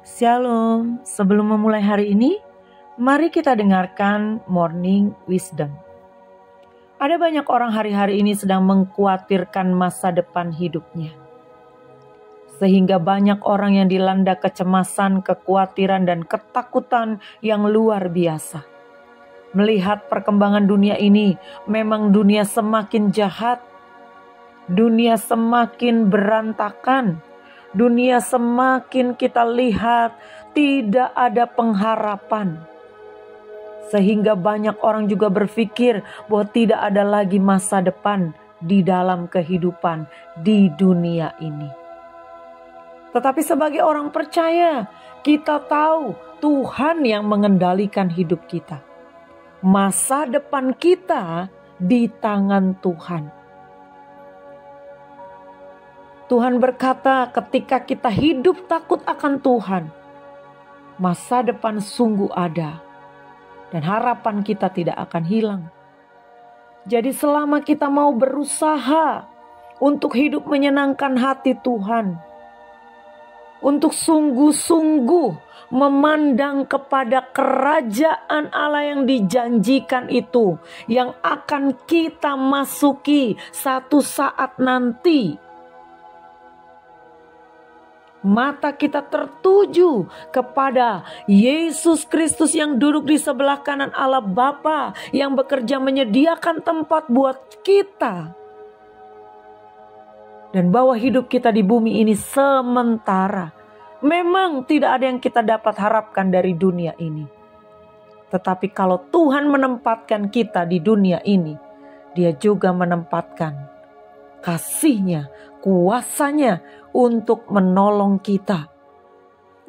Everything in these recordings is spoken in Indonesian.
Shalom, sebelum memulai hari ini, mari kita dengarkan Morning Wisdom. Ada banyak orang hari-hari ini sedang mengkhawatirkan masa depan hidupnya. Sehingga banyak orang yang dilanda kecemasan, kekhawatiran, dan ketakutan yang luar biasa. Melihat perkembangan dunia ini, memang dunia semakin jahat, dunia semakin berantakan. Dunia semakin kita lihat tidak ada pengharapan. Sehingga banyak orang juga berpikir bahwa tidak ada lagi masa depan di dalam kehidupan di dunia ini. Tetapi sebagai orang percaya, kita tahu Tuhan yang mengendalikan hidup kita. Masa depan kita di tangan Tuhan. Tuhan berkata, ketika kita hidup takut akan Tuhan, masa depan sungguh ada dan harapan kita tidak akan hilang. Jadi selama kita mau berusaha untuk hidup menyenangkan hati Tuhan, untuk sungguh-sungguh memandang kepada kerajaan Allah yang dijanjikan itu, yang akan kita masuki satu saat nanti. Mata kita tertuju kepada Yesus Kristus yang duduk di sebelah kanan Allah Bapa, yang bekerja menyediakan tempat buat kita. Dan bahwa hidup kita di bumi ini sementara. Memang tidak ada yang kita dapat harapkan dari dunia ini. Tetapi kalau Tuhan menempatkan kita di dunia ini, Dia juga menempatkan kasih-Nya, kuasa-Nya untuk menolong kita,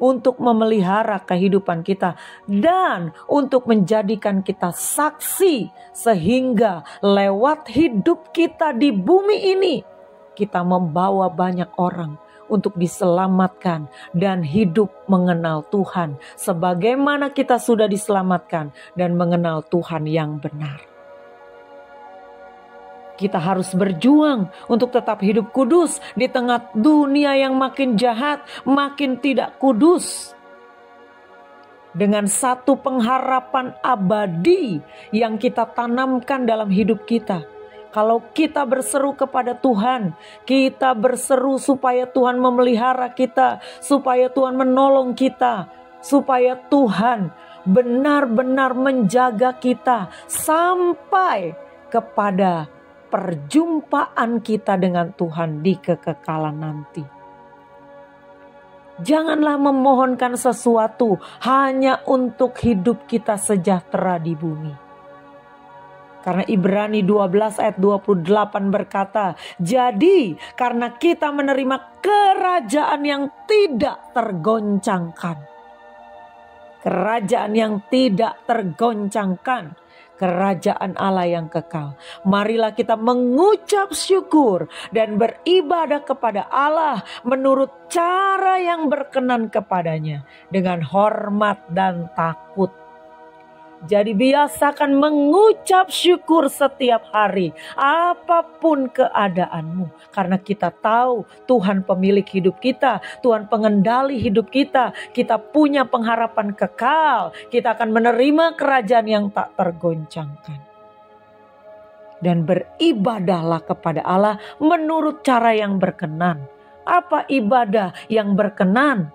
untuk memelihara kehidupan kita, dan untuk menjadikan kita saksi, sehingga lewat hidup kita di bumi ini, kita membawa banyak orang untuk diselamatkan dan hidup mengenal Tuhan, sebagaimana kita sudah diselamatkan dan mengenal Tuhan yang benar. Kita harus berjuang untuk tetap hidup kudus di tengah dunia yang makin jahat, makin tidak kudus. Dengan satu pengharapan abadi yang kita tanamkan dalam hidup kita. Kalau kita berseru kepada Tuhan, kita berseru supaya Tuhan memelihara kita, supaya Tuhan menolong kita, supaya Tuhan benar-benar menjaga kita sampai kepada perjumpaan kita dengan Tuhan di kekekalan nanti. Janganlah memohonkan sesuatu hanya untuk hidup kita sejahtera di bumi. Karena Ibrani 12 ayat 28 berkata, jadi karena kita menerima kerajaan yang tidak tergoncangkan. Kerajaan yang tidak tergoncangkan. Kerajaan Allah yang kekal. Marilah kita mengucap syukur dan beribadah kepada Allah menurut cara yang berkenan kepadanya, dengan hormat dan takut. Jadi biasakan mengucap syukur setiap hari, apapun keadaanmu. Karena kita tahu Tuhan pemilik hidup kita, Tuhan pengendali hidup kita. Kita punya pengharapan kekal, kita akan menerima kerajaan yang tak tergoncangkan. Dan beribadahlah kepada Allah menurut cara yang berkenan. Apa ibadah yang berkenan?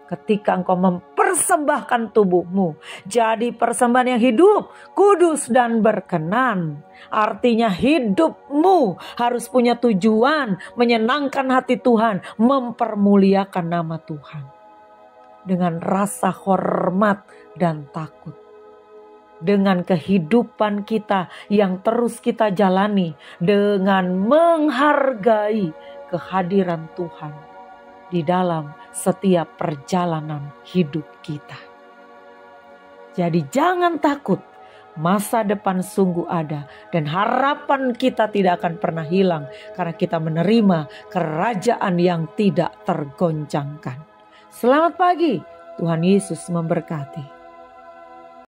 Ketika engkau mempersembahkan tubuhmu jadi persembahan yang hidup, kudus dan berkenan. Artinya hidupmu harus punya tujuan, menyenangkan hati Tuhan, mempermuliakan nama Tuhan. Dengan rasa hormat dan takut. Dengan kehidupan kita yang terus kita jalani, dengan menghargai kehadiran Tuhan di dalam setiap perjalanan hidup kita. Jadi jangan takut, masa depan sungguh ada dan harapan kita tidak akan pernah hilang karena kita menerima kerajaan yang tidak tergoncangkan. Selamat pagi, Tuhan Yesus memberkati.